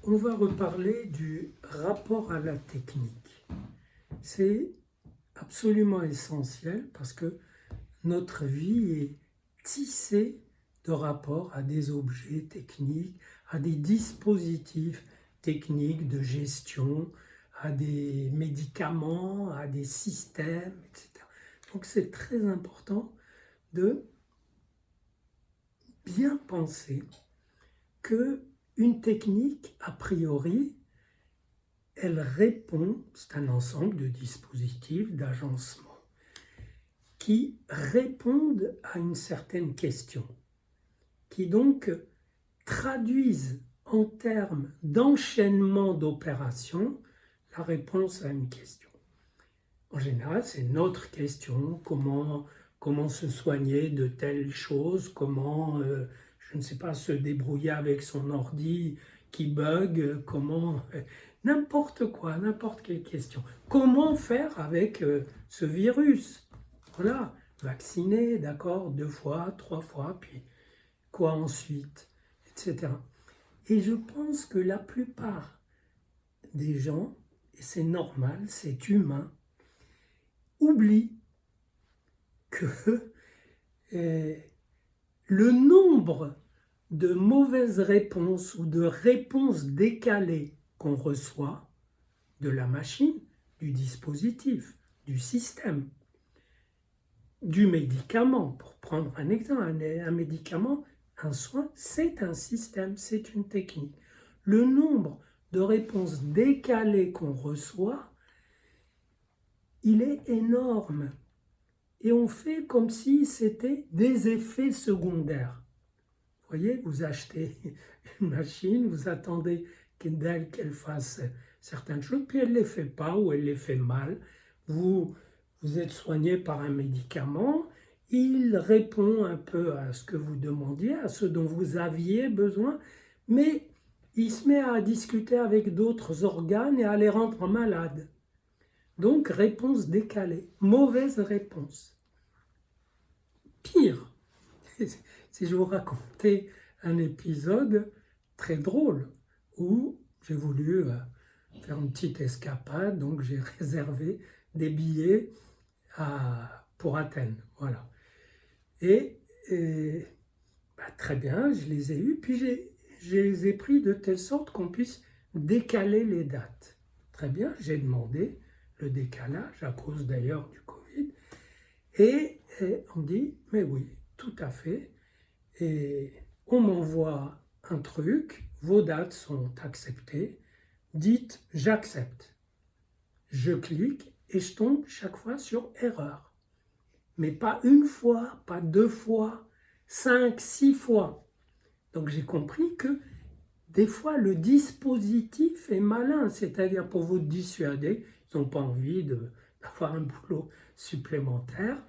On va reparler du rapport à la technique. C'est absolument essentiel parce que notre vie est tissée de rapports à des objets techniques, à des dispositifs techniques de gestion, à des médicaments, à des systèmes, etc. Donc c'est très important de bien penser que une technique, a priori, elle répond, c'est un ensemble de dispositifs, d'agencements, qui répondent à une certaine question, qui donc traduisent en termes d'enchaînement d'opérations la réponse à une question. En général, c'est notre question, comment se soigner de telles choses, comment, je ne sais pas, se débrouiller avec son ordi qui bug, comment, n'importe quoi, n'importe quelle question. Comment faire avec ce virus? Voilà, vacciner, d'accord, 2 fois, 3 fois, puis quoi ensuite, etc. Et je pense que la plupart des gens, et c'est normal, c'est humain, oublient que le nombre de mauvaises réponses ou de réponses décalées qu'on reçoit de la machine, du dispositif, du système, du médicament, pour prendre un exemple, un médicament, un soin, c'est un système, c'est une technique. Le nombre de réponses décalées qu'on reçoit, il est énorme. Et on fait comme si c'était des effets secondaires. Vous voyez, vous achetez une machine, vous attendez d'elle qu'elle fasse certaines choses, puis elle ne les fait pas ou elle les fait mal. Vous êtes soigné par un médicament, il répond un peu à ce que vous demandiez, à ce dont vous aviez besoin, mais il se met à discuter avec d'autres organes et à les rendre malades. Donc, réponse décalée, mauvaise réponse. Pire, si je vous racontais un épisode très drôle où j'ai voulu faire une petite escapade, donc j'ai réservé des billets pour Athènes, voilà. Et très bien, je les ai eus, puis je les ai pris de telle sorte qu'on puisse décaler les dates. Très bien, j'ai demandé le décalage, à cause d'ailleurs du Covid, et on dit, mais oui, tout à fait, et on m'envoie un truc, vos dates sont acceptées, dites j'accepte. Je clique et je tombe chaque fois sur erreur. Mais pas une fois, pas 2 fois, 5, 6 fois. Donc j'ai compris que des fois le dispositif est malin, c'est-à-dire pour vous dissuader, ils n'ont pas envie d'avoir un boulot supplémentaire,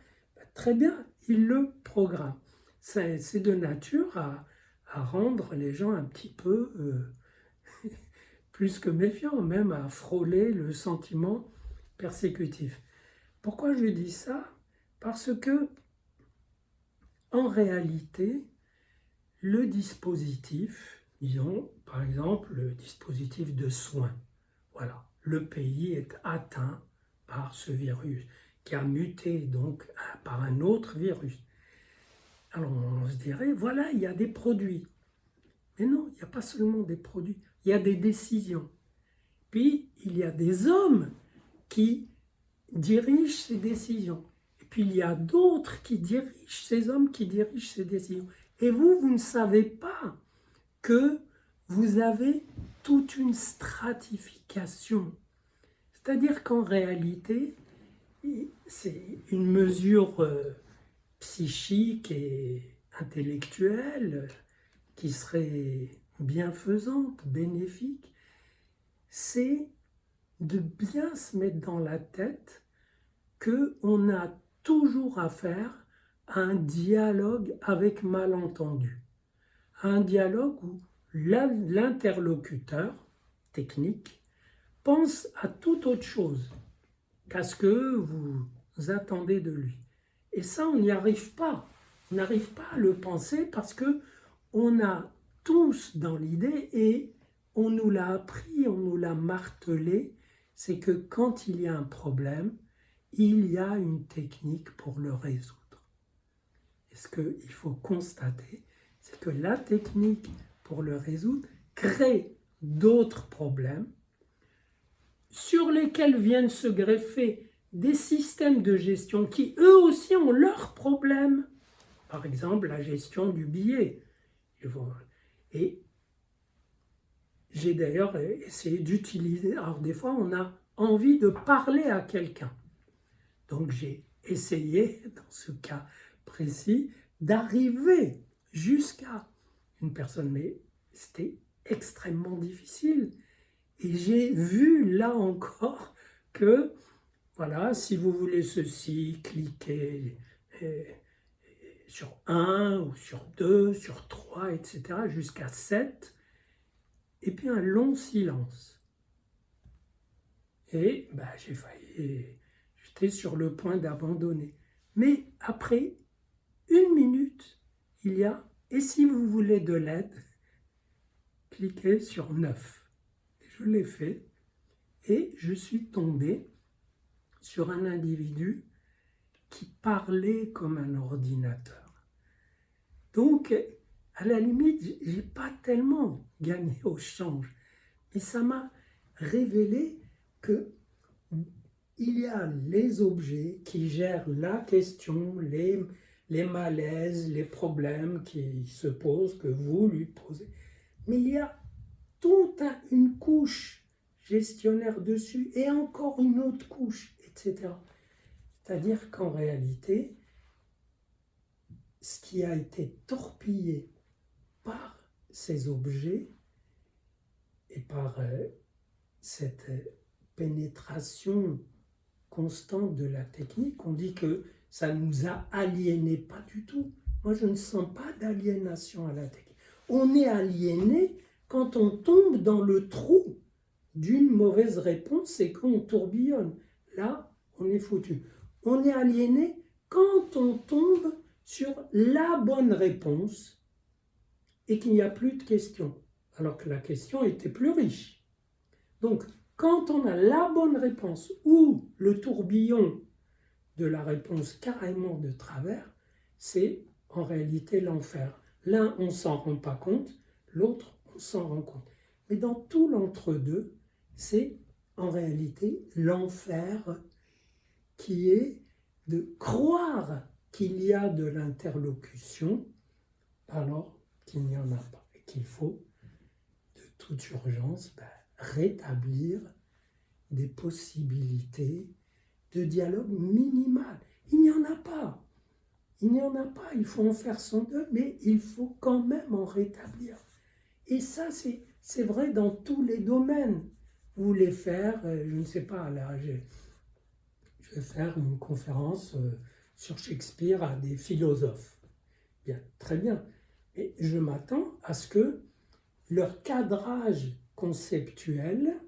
très bien, ils le programment. C'est de nature à rendre les gens un petit peu plus que méfiants, même à frôler le sentiment persécutif. Pourquoi je dis ça? Parce que, en réalité, le dispositif, disons par exemple le dispositif de soins, voilà, le pays est atteint par ce virus qui a muté donc par un autre virus. Alors on se dirait, voilà, il y a des produits. Mais non, il n'y a pas seulement des produits, il y a des décisions. Puis il y a des hommes qui dirigent ces décisions. Et puis il y a d'autres qui dirigent, ces hommes qui dirigent ces décisions. Et vous ne savez pas que vous avez toute une stratification. C'est-à-dire qu'en réalité, c'est une mesure psychique et intellectuelle qui serait bienfaisante, bénéfique, c'est de bien se mettre dans la tête qu'on a toujours affaire à un dialogue avec malentendu. Un dialogue où l'interlocuteur technique pense à toute autre chose qu'à ce que vous attendez de lui. Et ça, on n'y arrive pas. On n'arrive pas à le penser parce que on a tous dans l'idée et on nous l'a appris, on nous l'a martelé, c'est que quand il y a un problème, il y a une technique pour le résoudre. Et ce qu'il faut constater, c'est que la technique pour le résoudre crée d'autres problèmes sur lesquels viennent se greffer des systèmes de gestion qui eux aussi ont leurs problèmes. Par exemple, la gestion du billet. Et j'ai d'ailleurs essayé d'utiliser, alors des fois on a envie de parler à quelqu'un. Donc j'ai essayé, dans ce cas précis, d'arriver jusqu'à une personne, mais c'était extrêmement difficile. Et j'ai vu là encore que, voilà, si vous voulez ceci, cliquez sur 1 ou sur 2, sur 3, etc., jusqu'à 7, et puis un long silence. Et j'ai failli, j'étais sur le point d'abandonner. Mais après 1 minute, il y a, et si vous voulez de l'aide, cliquez sur 9. Je l'ai fait et je suis tombé sur un individu qui parlait comme un ordinateur. Donc, à la limite, je n'ai pas tellement gagné au change, mais ça m'a révélé que il y a les objets qui gèrent la question, les malaises, les problèmes qui se posent, que vous lui posez. Mais il y a toute une couche gestionnaire dessus et encore une autre couche, etc. C'est-à-dire qu'en réalité, ce qui a été torpillé par ces objets et par cette pénétration constante de la technique, on dit que ça nous a aliénés, pas du tout. Moi, je ne sens pas d'aliénation à la technique. On est aliéné quand on tombe dans le trou d'une mauvaise réponse et qu'on tourbillonne. Là, on est foutu. On est aliéné quand on tombe sur la bonne réponse et qu'il n'y a plus de questions, alors que la question était plus riche. Donc, quand on a la bonne réponse ou le tourbillon de la réponse carrément de travers, c'est en réalité l'enfer. L'un, on ne s'en rend pas compte, l'autre, on s'en rend compte. Mais dans tout l'entre-deux, c'est en réalité l'enfer qui est de croire qu'il y a de l'interlocution alors qu'il n'y en a pas et qu'il faut de toute urgence rétablir des possibilités de dialogue minimal. Il n'y en a pas. Il n'y en a pas. Il faut en faire son deuil, mais il faut quand même en rétablir. Et ça, c'est vrai dans tous les domaines. Vous voulez faire, je ne sais pas, là, je vais faire une conférence sur Shakespeare à des philosophes. Bien, très bien. Et je m'attends à ce que leur cadrage conceptuel,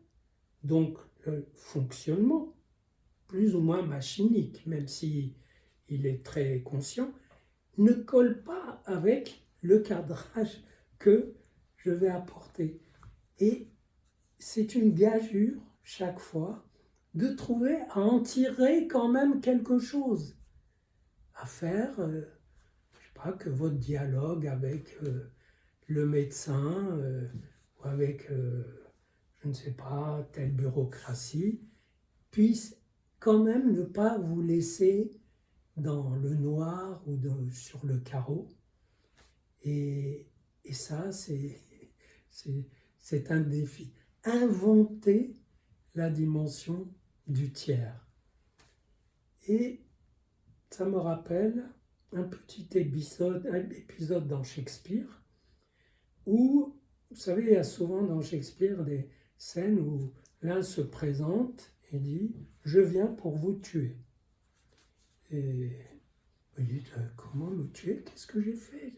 donc le fonctionnement, plus ou moins machinique, même si il est très conscient, ne colle pas avec le cadrage que je vais apporter. Et c'est une gageure, chaque fois, de trouver à en tirer quand même quelque chose, à faire, je ne sais pas, que votre dialogue avec le médecin ou avec, je ne sais pas, telle bureaucratie, puisse quand même ne pas vous laisser dans le noir ou sur le carreau. Et ça, c'est un défi. Inventer la dimension du tiers. Et ça me rappelle un petit épisode dans Shakespeare où, vous savez, il y a souvent dans Shakespeare des scènes où l'un se présente et dit « Je viens pour vous tuer ». Et vous dites « Comment me tuer? Qu'est-ce que j'ai fait ?»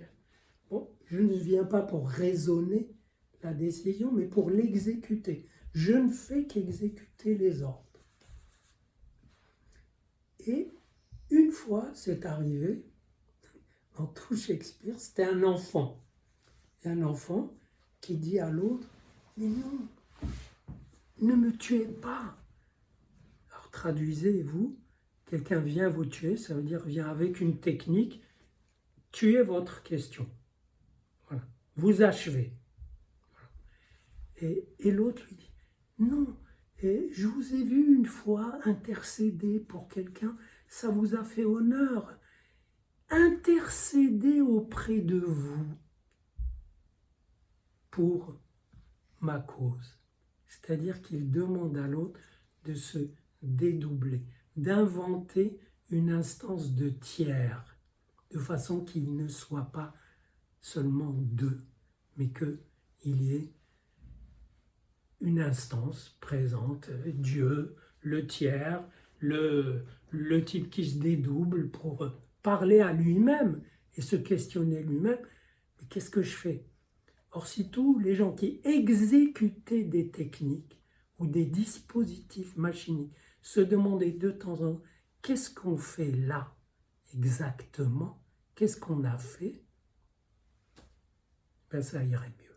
Bon, je ne viens pas pour raisonner la décision, mais pour l'exécuter. Je ne fais qu'exécuter les ordres. Et une fois, c'est arrivé, dans tout Shakespeare, c'était un enfant. Et un enfant qui dit à l'autre, Mais non, ne me tuez pas. Alors traduisez-vous, quelqu'un vient vous tuer, ça veut dire vient avec une technique, tuer votre question. Voilà. Vous achevez. Voilà. Et l'autre lui dit, non, et je vous ai vu une fois intercéder pour quelqu'un, ça vous a fait honneur. Intercéder auprès de vous pour ma cause. C'est-à-dire qu'il demande à l'autre de se dédoubler, d'inventer une instance de tiers, de façon qu'il ne soit pas seulement deux, mais qu'il y ait une instance présente, Dieu, le tiers, le type qui se dédouble pour parler à lui-même et se questionner lui-même, mais qu'est-ce que je fais? Or, si tous les gens qui exécutaient des techniques ou des dispositifs machiniques se demandaient de temps en temps, qu'est-ce qu'on fait là exactement? Qu'est-ce qu'on a fait? Ben, ça irait mieux.